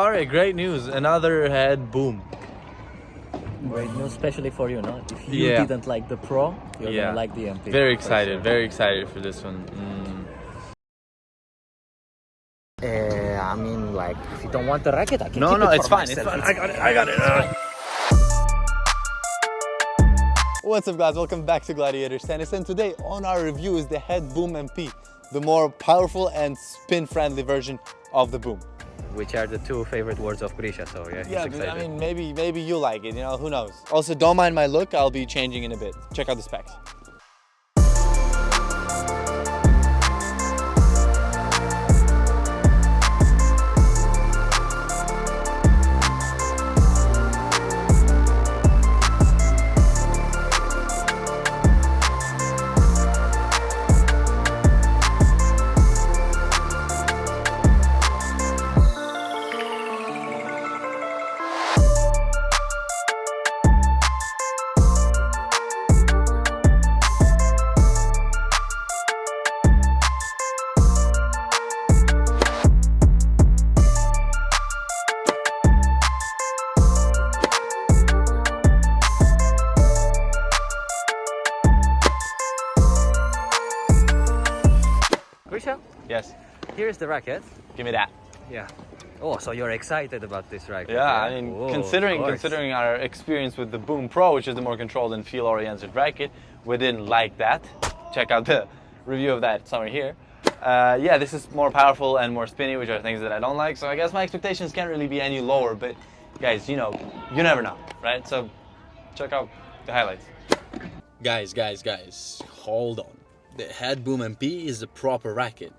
Alright, great news. Another head boom. Great news, especially for you, no? If you didn't like the Pro, you're gonna like the MP. Very excited, very excited for this one. I mean, like, if you don't want the racket, I can No, keep it it's for fine, myself. it's fine. I got it. What's up, guys? Welcome back to Gladiators Tennis, and today on our review is the Head Boom MP, the more powerful and spin-friendly version of the boom. Which are the two favorite words of Grisha, so yeah, he's excited. I mean, maybe you like it, you know, who knows. Also, don't mind my look, I'll be changing in a bit. Check out the specs. Grisha, Yes, here's the racket. give me that. Yeah. Oh, so you're excited about this racket? Yeah, I mean, Whoa, considering our experience with the Boom Pro, which is the more controlled and feel-oriented racket, we didn't like that. Check out the review of that somewhere here. Yeah, this is more powerful and more spinny, which are things that I don't like. So I guess my expectations can't really be any lower. But guys, you know, you never know, right? So check out the highlights. Guys, hold on. The Head Boom MP is the proper racket.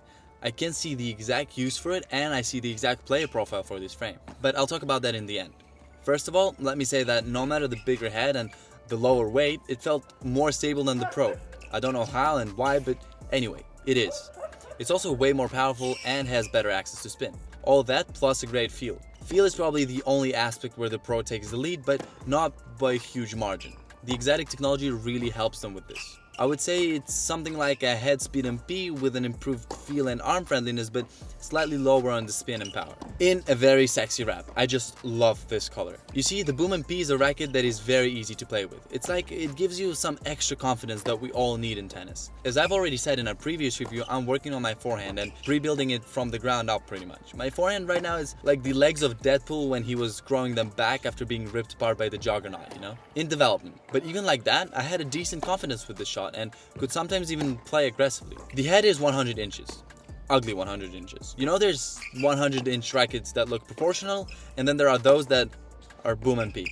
I can see the exact use for it, and I see the exact player profile for this frame. But I'll talk about that in the end. First of all, let me say that no matter the bigger head and the lower weight, it felt more stable than the Pro. I don't know how and why, but anyway, it is. It's also way more powerful and has better access to spin. All that plus a great feel. Feel is probably the only aspect where the Pro takes the lead, but not by a huge margin. The Auxetic technology really helps them with this. I would say it's something like a head speed MP with an improved feel and arm friendliness, but slightly lower on the spin and power. In a very sexy wrap. I just love this color. You see, the Boom MP is a racket that is very easy to play with. It's like it gives you some extra confidence that we all need in tennis. As I've already said in our previous review, I'm working on my forehand and rebuilding it from the ground up pretty much. My forehand right now is like the legs of Deadpool when he was growing them back after being ripped apart by the Juggernaut, you know? In development. But even like that, I had a decent confidence with this shot and could sometimes even play aggressively. The head is 100 inches. Ugly 100 inches. You know, there's 100-inch rackets that look proportional, and then there are those that are Boom MP.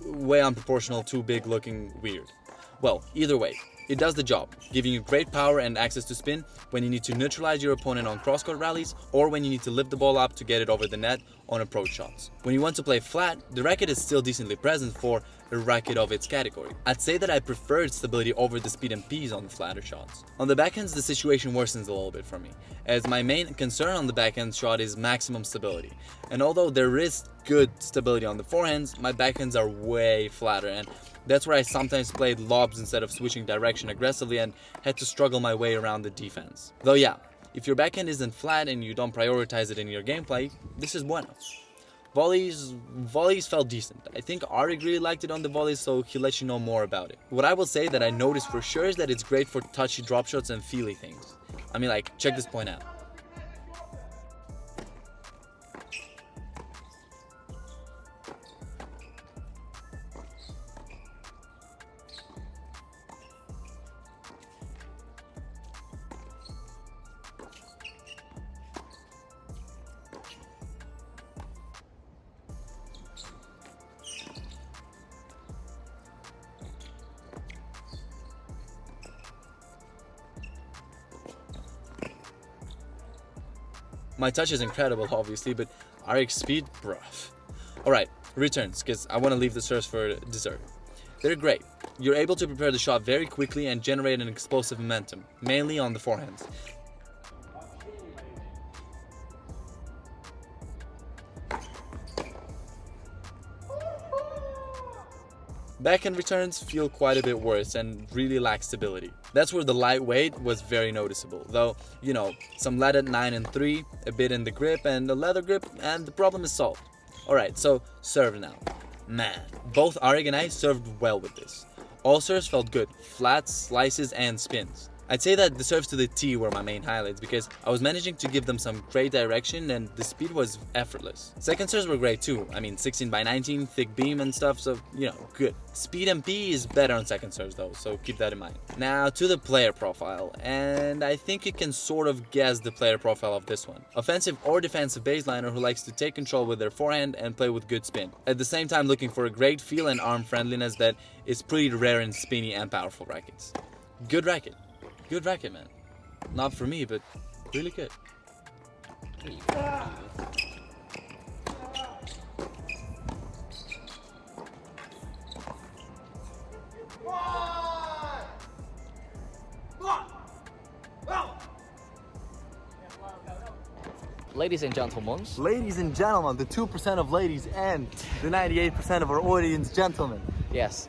Way unproportional, too big looking, weird. Well, either way, it does the job, giving you great power and access to spin when you need to neutralize your opponent on cross-court rallies or when you need to lift the ball up to get it over the net on approach shots. When you want to play flat, the racket is still decently present for a racket of its category. I'd say that I prefer its stability over the speed MPs on the flatter shots. On the backhands, the situation worsens a little bit for me, as my main concern on the backhand shot is maximum stability. And although there is good stability on the forehands, my backhands are way flatter, and that's where I sometimes played lobs instead of switching direction aggressively and had to struggle my way around the defense. Though yeah, if your backhand isn't flat and you don't prioritize it in your gameplay, this is bueno. Volleys felt decent. I think Areg really liked it on the volleys, so he'll let you know more about it. What I will say that I noticed for sure is that it's great for touchy drop shots and feely things. I mean, like, check this point out. My touch is incredible, obviously, but Areg's speed, bruh. Alright, returns, because I want to leave the serves for dessert. They're great. You're able to prepare the shot very quickly and generate an explosive momentum, mainly on the forehands. Backhand returns feel quite a bit worse and really lack stability. That's where the lightweight was very noticeable, though, you know, some lead at 9 and 3, a bit in the grip and a leather grip, and the problem is solved. Alright, so serve now. Man, both Areg and I served well with this. All serves felt good, flats, slices, and spins. I'd say that the serves to the tee were my main highlights because I was managing to give them some great direction and the speed was effortless. Second serves were great too. I mean 16x19, thick beam and stuff, so you know, good. Speed MP is better on second serves though, so keep that in mind. Now to the player profile, and I think you can sort of guess the player profile of this one. Offensive or defensive baseliner who likes to take control with their forehand and play with good spin. At the same time looking for a great feel and arm friendliness that is pretty rare in spinny and powerful rackets. Good racket. Good racket, man. Not for me, but really good. Ladies and gentlemen. Ladies and gentlemen, the 2% of ladies and the 98% of our audience gentlemen. Yes.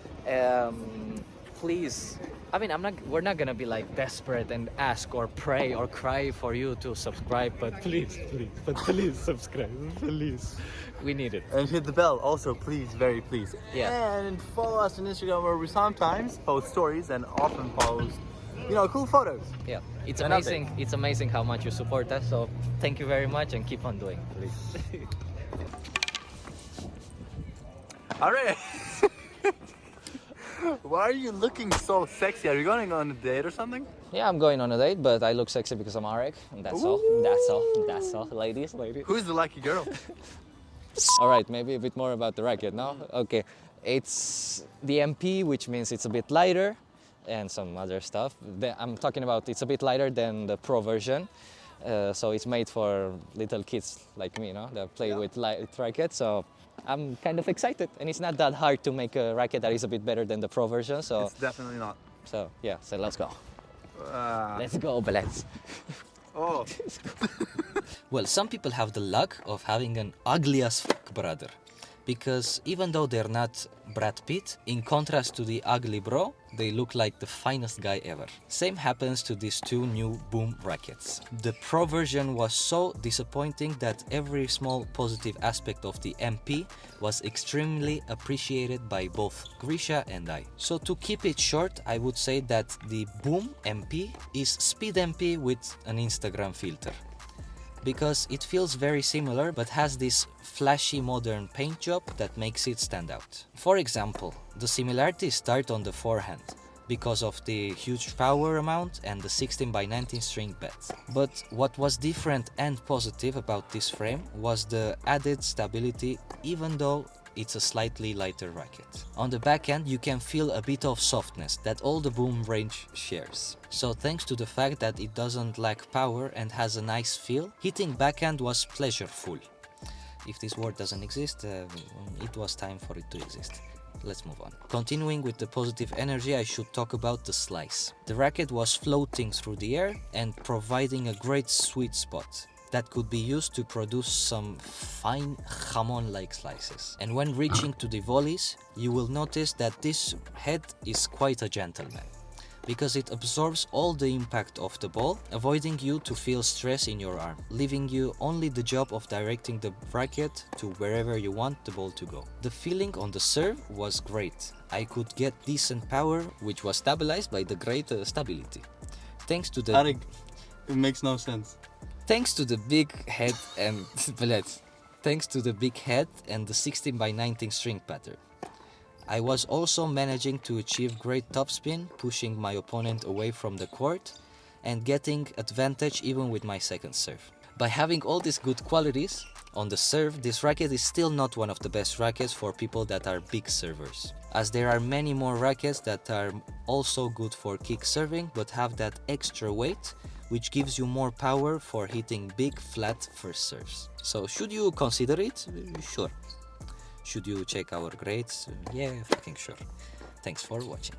Please. I mean, we're not gonna be like desperate and ask or pray or cry for you to subscribe, but please subscribe, please. We need it. And hit the bell also, please, very please. Yeah. And follow us on Instagram where we sometimes post stories and often post, you know, cool photos. Yeah, it's amazing. It's amazing how much you support us. So thank you very much and keep on doing, please. All right. Why are you looking so sexy? Are you going on a date or something? Yeah, I'm going on a date, but I look sexy because I'm Areg. And that's all. That's all. Ladies. Who's the lucky girl? All right, maybe a bit more about the racket now. Okay, it's the MP, which means it's a bit lighter, and some other stuff. I'm talking about it's a bit lighter than the Pro version. So it's made for little kids like me, you know, that play with light rackets. So I'm kind of excited, and it's not that hard to make a racket that is a bit better than the Pro version. So it's definitely not. So yeah, so let's go. Let's go, bleds. Oh. Well, some people have the luck of having an ugly as fuck brother. Because even though they're not Brad Pitt, in contrast to the ugly bro, they look like the finest guy ever. Same happens to these two new boom rackets. The Pro version was so disappointing that every small positive aspect of the MP was extremely appreciated by both Grisha and I. So to keep it short, I would say that the boom MP is speed MP with an Instagram filter. Because it feels very similar but has this flashy modern paint job that makes it stand out. For example, the similarities start on the forehand because of the huge power amount and the 16x19 string bed. But what was different and positive about this frame was the added stability, even though it's a slightly lighter racket. On the backhand you can feel a bit of softness that all the boom range shares. So thanks to the fact that it doesn't lack power and has a nice feel, hitting backhand was pleasureful. If this word doesn't exist, it was time for it to exist. Let's move on. Continuing with the positive energy, I should talk about the slice. The racket was floating through the air and providing a great sweet spot that could be used to produce some fine jamon-like slices. And when reaching to the volleys, you will notice that this head is quite a gentleman, because it absorbs all the impact of the ball, avoiding you to feel stress in your arm, leaving you only the job of directing the racket to wherever you want the ball to go. The feeling on the serve was great. I could get decent power, which was stabilized by the great stability. Thanks to the... Areg, it makes no sense. Thanks to the big head and thanks to the big head and the 16x19 string pattern. I was also managing to achieve great topspin, pushing my opponent away from the court and getting advantage even with my second serve. By having all these good qualities on the serve, this racket is still not one of the best rackets for people that are big servers, as there are many more rackets that are also good for kick serving but have that extra weight, which gives you more power for hitting big flat first serves. So should you consider it? Sure. Should you check our grades? Yeah, fucking sure. Thanks for watching.